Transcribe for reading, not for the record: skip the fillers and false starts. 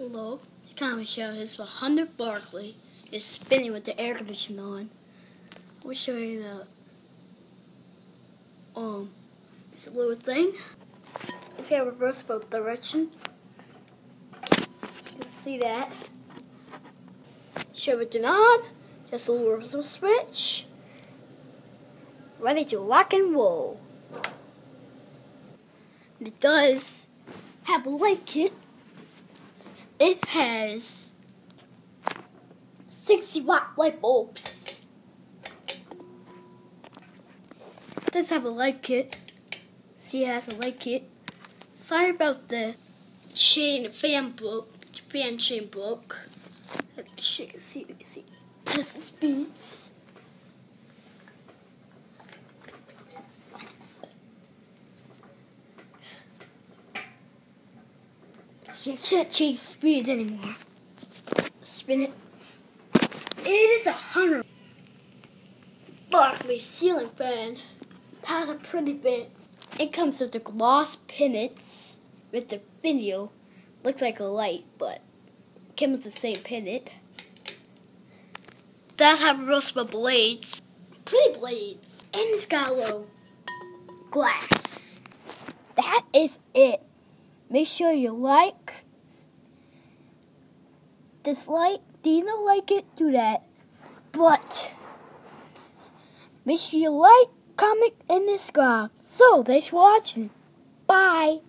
Hello, this comic show is for Berkley. It's spinning with the air conditioner on. We'll show you this little thing. It's got a reversible direction. You see that. Show it on. Just a little reversible switch. Ready to rock and roll. It does have a light kit. It has 60-watt light bulbs. It does have a light kit. See, it has a light kit. Sorry about the fan chain broke. See, test the speeds. You can't change speeds anymore. Spin it. It is 100. Berkley ceiling fan. It has a pretty bit. It comes with the gloss pennants with the video. Looks like a light, but it comes with the same pennant. That have reversible blades. Pretty blades. And it's got a little glass. That is it. Make sure you like, dislike, do you not like it? Do that. But make sure you like, comment, and subscribe. So, thanks for watching. Bye.